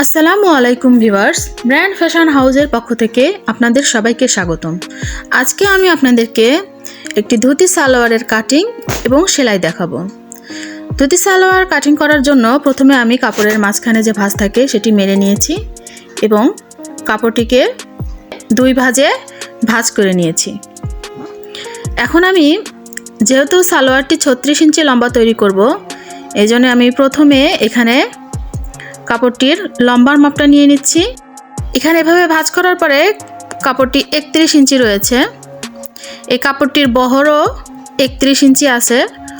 আসসালামু আলাইকুম viewers, brand fashion হাউসের পক্ষ থেকে আপনাদের সবাইকে স্বাগতম। আজকে আমি আপনাদেরকে একটি ধুতি সালোয়ারের কাটিং এবং সেলাই দেখাবো। ধুতি সালোয়ার কাটিং করার জন্য প্রথমে আমি কাপড়ের মাঝখানে যে ভাঁজ থাকে সেটি মেরে নিয়েছি এবং কাপড়টিকে দুই ভাঁজে ভাঁজ করে নিয়েছি। এখন আমি যেহেতু সালোয়ারটি 36 ইঞ্চি লম্বা তৈরি করব, এই জন্য আমি প্রথমে এখানে কাপড়টির লম্বার মাপটা নিয়ে নিচ্ছি। এখানে এভাবে ভাঁজ করার পরে কাপড়টি 31 ইঞ্চি রয়েছে। এই কাপড়টির বহরও 31 ইঞ্চি আছে,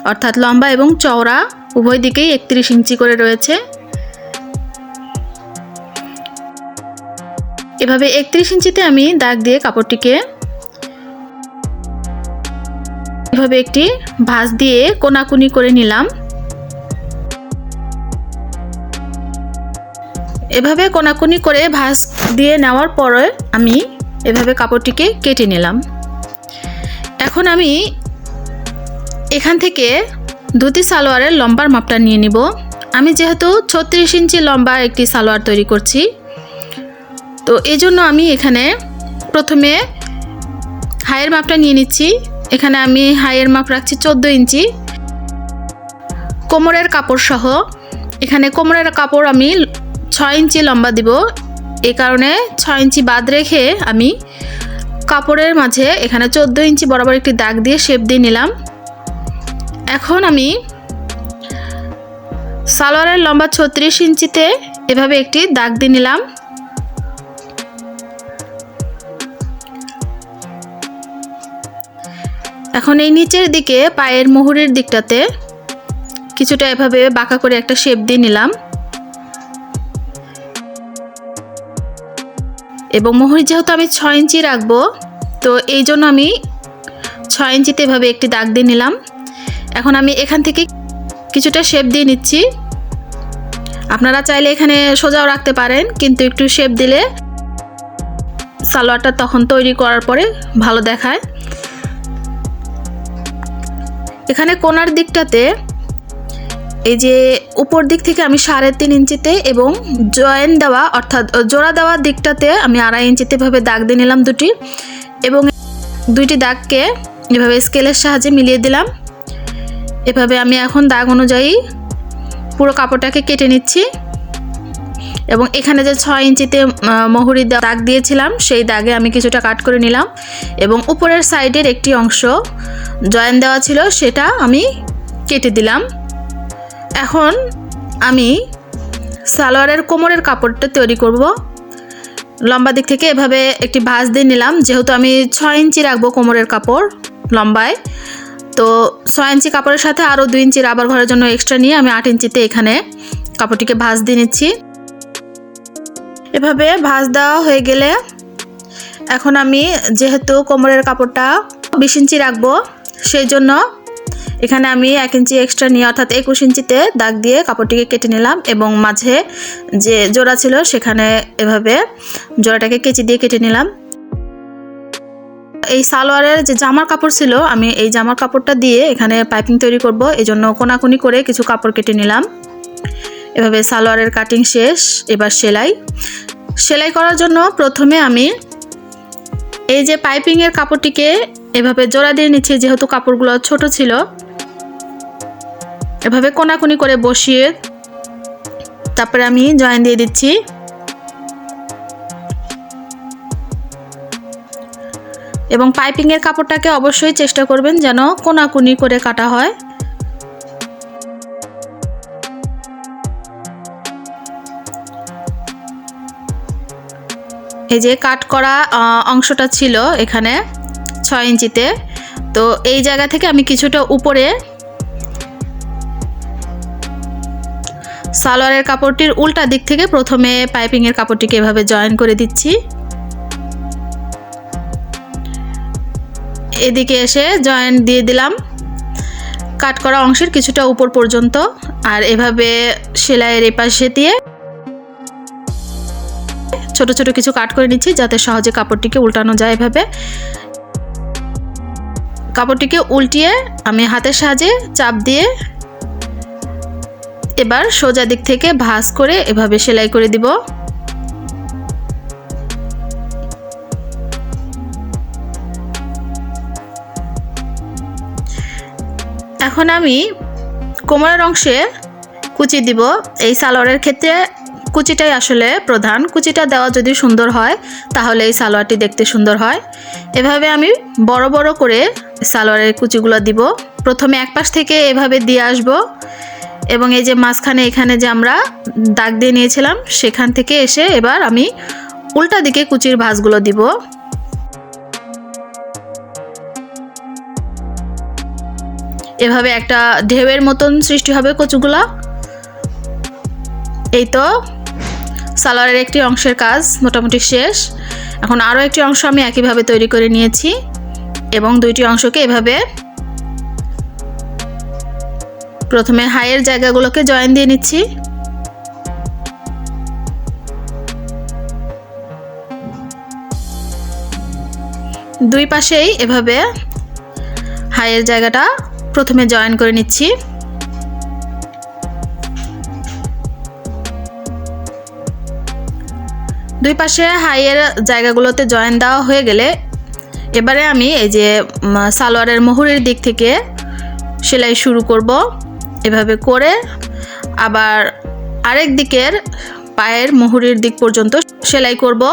অর্থাৎ লম্বা এবং চওড়া উভয় দিকেই 31 ইঞ্চি করে রয়েছে। এভাবে 31 ইঞ্চিতে আমি দাগ দিয়ে কাপড়টিকে এভাবে একটি ভাঁজ দিয়ে কোনাকুনি করে নিলাম। এভাবে কোনাকুনি করে ভাঁজ দিয়ে নেওয়ার পরে আমি এভাবে কাপড়টিকে কেটে নিলাম। এখন আমি এখান থেকে ধুতি সালোয়ারের লম্বার মাপটা নিয়ে নিব। আমি যেহেতু 36 ইঞ্চি লম্বা একটি সালোয়ার তৈরি করছি, তো এই জন্য আমি এখানে প্রথমে হাইয়ের মাপটা নিয়ে নিচ্ছি। এখানে আমি হাইয়ের মাপ রাখছি 14 ইঞ্চি কোমরের কাপড় সহ। এখানে কোমরের কাপড় আমি 6 ইঞ্চি লম্বা দিব, এই কারণে 6 ইঞ্চি বাদ রেখে আমি কাপড়ের মাঝে এখানে 14 ইঞ্চি বরাবর একটি দাগ দিয়ে শেপ দিয়ে নিলাম। এখন আমি সালোয়ারের লম্বা 36 ইঞ্চিতে এভাবে একটি দাগ দিয়ে নিলাম। এখন এই নিচের দিকে পায়ের মুহুরির দিকটাতে কিছুটা এভাবে বাঁকা করে একটা শেপ দিয়ে নিলাম এবং মুহুরি যেহেতু আমি 6 ইঞ্চি রাখবো, তো এই জন্য আমি 6 ইঞ্চিতে এভাবে একটি দাগ দিয়ে নিলাম। এখন আমি এখান থেকে কিছুটা শেপ দিয়ে নিচ্ছি। আপনারা চাইলে এখানে সোজাও রাখতে পারেন, কিন্তু একটু শেপ দিলে সালোয়ারটা তখন তৈরি করার পরে ভালো দেখায়। এখানে কোণার দিকটাতে এই যে উপর দিক থেকে আমি 3.5 ইঞ্চিতে এবং জয়েন দেওয়া অর্থাৎ জোড়া দেওয়ার দিকটাতে আমি 2.5 ইঞ্চিতে এভাবে দাগ দিয়ে নিলাম দুটি, এবং দুইটি দাগকে এভাবে স্কেলের সাহায্যে মিলিয়ে দিলাম। এভাবে আমি এখন দাগ অনুযায়ী পুরো কাপড়টাকে কেটে নিচ্ছি এবং এখানে যে 6 ইঞ্চিতে মুহুরি দাগ দিয়েছিলাম সেই দাগে আমি কিছুটা কাট করে নিলাম এবং উপরের সাইডের একটি অংশ জয়েন দেওয়া ছিল সেটা আমি কেটে দিলাম। এখন আমি সালোয়ারের কোমরের কাপড়টা তৈরি করব। লম্বা দিক থেকে এভাবে একটি ভাঁজ দিয়ে নিলাম, যেহেতু আমি 6 ইঞ্চি রাখবো কোমরের কাপড় লম্বায়, তো 6 ইঞ্চি কাপড়ের সাথে আরও 2 ইঞ্চি রাবার ঘরের জন্য এক্সট্রা নিয়ে আমি 8 ইঞ্চিতে এখানে কাপড়টিকে ভাঁজ দিয়ে নিচ্ছি। এভাবে ভাঁজ দেওয়া হয়ে গেলে এখন আমি যেহেতু কোমরের কাপড়টা 20 ইঞ্চি রাখবো, সেই জন্য এখানে আমি 1 ইঞ্চি এক্সট্রা নিয়ে অর্থাৎ 21 ইঞ্চিতে দাগ দিয়ে কাপড়টিকে কেটে নিলাম এবং মাঝে যে জোড়া ছিল সেখানে এভাবে জোড়াটাকে কেচি দিয়ে কেটে নিলাম। এই সালোয়ারের যে জামার কাপড় ছিল, আমি এই জামার কাপড়টা দিয়ে এখানে পাইপিং তৈরি করব, এই জন্য কোনাকুনি করে কিছু কাপড় কেটে নিলাম। এভাবে সালোয়ারের কাটিং শেষ। এবার সেলাই করার জন্য প্রথমে আমি এই যে পাইপিংয়ের কাপড়টিকে এভাবে জোড়া দিয়ে নিচ্ছি, যেহেতু কাপড়গুলো ছোট ছিল। এভাবে কোনাকুনি করে বসিয়ে তারপরে আমি জয়েন দিয়ে দিচ্ছি। এবং পাইপিংয়ের কাপড়টাকে অবশ্যই চেষ্টা করবেন যেন কোনাকুনি করে কাটা হয়। এই যে কাট করা অংশটা ছিল এখানে 6 ইঞ্চিতে, তো এই জায়গা থেকে আমি কিছুটা উপরে সালোয়ারের কাপড়টির উল্টা দিক থেকে প্রথমে পাইপিংয়ের কাপড়টিকে এভাবে জয়েন করে দিচ্ছি। এদিকে এসে জয়েন দিয়ে দিলাম কাট করা অংশের কিছুটা উপর পর্যন্ত, আর এভাবে সেলাইয়ের এপাশে দিয়ে ছোট ছোট কিছু কাট করে নিচ্ছি যাতে সহজে কাপড়টিকে উল্টানো যায়। এভাবে কাপড়টিকে উল্টিয়ে আমি হাতের সাহায্যে চাপ দিয়ে এবার সোজা দিক থেকে ভাঁজ করে এভাবে সেলাই করে দিব। এখন আমি কোমরের অংশে কুচি দিব। এই সালোয়ারের ক্ষেত্রে কুচিটাই আসলে প্রধান। কুচিটা দেওয়া যদি সুন্দর হয় তাহলে এই সালোয়ারটি দেখতে সুন্দর হয়। এভাবে আমি বড় বড় করে সালোয়ারের কুচিগুলো দিব। প্রথমে এক পাশ থেকে এভাবে দিয়ে আসব এবং এই যে মাঝখানে এখানে যে আমরা দাগ দিয়ে নিয়েছিলাম সেখান থেকে এসে এবার আমি উল্টা দিকে কুচির ভাঁজগুলো দিব। এভাবে একটা ঢেউয়ের মতন সৃষ্টি হবে কচুগুলা। এই তো সালোয়ারের একটি অংশের কাজ মোটামুটি শেষ। এখন আরও একটি অংশ আমি একইভাবে তৈরি করে নিয়েছি এবং দুইটি অংশকে এভাবে প্রথমে হাইয়ের জায়গাগুলোকে জয়েন দিয়ে নিচ্ছি। দুই পাশেই এভাবে হাইয়ের জায়গাটা প্রথমে জয়েন করে নিচ্ছি। দুই পাশে হাইয়ের জায়গাগুলোতে জয়েন দেওয়া হয়ে গেলে এবারে আমি এই যে সালোয়ারের মোহরের দিক থেকে সেলাই শুরু করব। এভাবে করে আবার আরেক দিকের পায়ের মোহরের দিক পর্যন্ত সেলাই করব।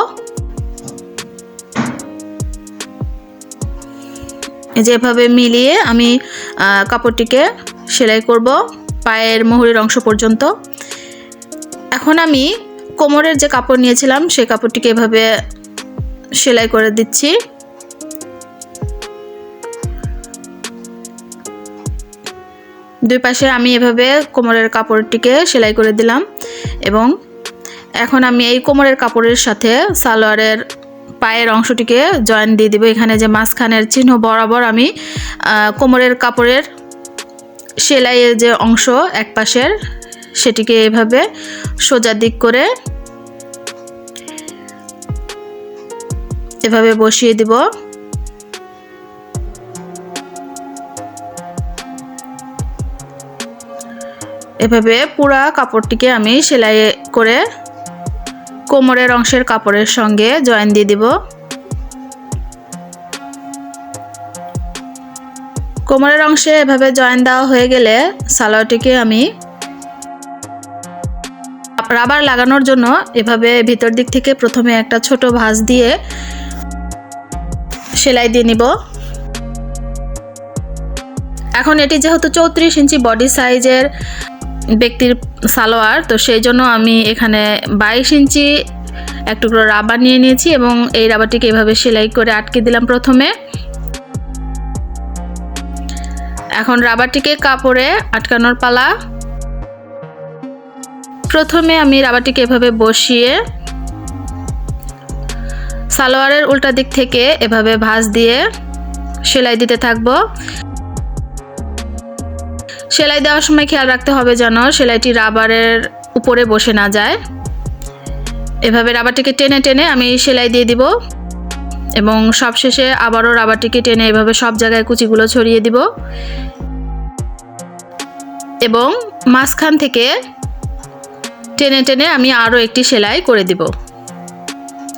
যেভাবে মিলিয়ে আমি কাপড়টিকে সেলাই করব পায়ের মোহরের অংশ পর্যন্ত। এখন আমি কোমরের যে কাপড় নিয়েছিলাম সেই কাপড়টিকে এভাবে সেলাই করে দিচ্ছি। দুই পাশে আমি এভাবে কোমরের কাপড়টিকে সেলাই করে দিলাম এবং এখন আমি এই কোমরের কাপড়ের সাথে সালোয়ারের পায়ের অংশটিকে জয়েন দিয়ে দিব। এখানে যে মাঝখানের চিহ্ন বরাবর আমি কোমরের কাপড়ের সেলাইয়ের যে অংশ এক পাশের সেটিকে এভাবে সোজা দিক করে এভাবে বসিয়ে দিব। এভাবে পুরা কাপড়টিকে আমি সেলাই করে কোমরের অংশের কাপড়ের সঙ্গে জয়েন দিয়ে দিব। কোমরের অংশে এভাবে জয়েন দেওয়া হয়ে গেলে সালোয়ারটিকে আমি রাবার লাগানোর জন্য এভাবে ভিতর দিক থেকে প্রথমে একটা ছোট ভাঁজ দিয়ে সেলাই দিয়ে নিব। এখন এটি যেহেতু 34 ইঞ্চি বডি সাইজের ব্যক্তির সালোয়ার, তো সেই জন্য আমি এখানে 22 ইঞ্চি এক টুকরো রাবার নিয়ে নিয়েছি এবং এই রাবারটিকে এভাবে সেলাই করে আটকে দিলাম প্রথমে। এখন রাবারটিকে কাপড়ে আটকানোর পালা। প্রথমে আমি রাবারটিকে এভাবে বসিয়ে সালোয়ারের উল্টা দিক থেকে এভাবে ভাঁজ দিয়ে সেলাই দিতে থাকবো। সেলাই দেওয়ার সময় খেয়াল রাখতে হবে যেন সেলাইটি রাবারের উপরে বসে না যায়। এভাবে রাবারটিকে টেনে টেনে আমি সেলাই দিয়ে দিব এবং সবশেষে আবারও রাবারটিকে টেনে এভাবে সব জায়গায় কুচিগুলো ছড়িয়ে দিব এবং মাঝখান থেকে টেনে টেনে আমি আরও একটি সেলাই করে দিব,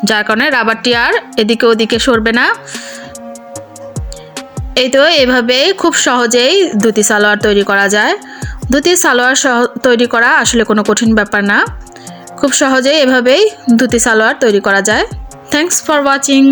যার কারণে রাবারটি আর এদিকে ওদিকে সরবে না। এই তো এভাবেই খুব সহজেই ধুতি সালোয়ার তৈরি করা যায়। ধুতি সালোয়ার তৈরি করা আসলে কোনো কঠিন ব্যাপার না, খুব সহজেই এভাবেই ধুতি সালোয়ার তৈরি করা যায়। Thanks for watching.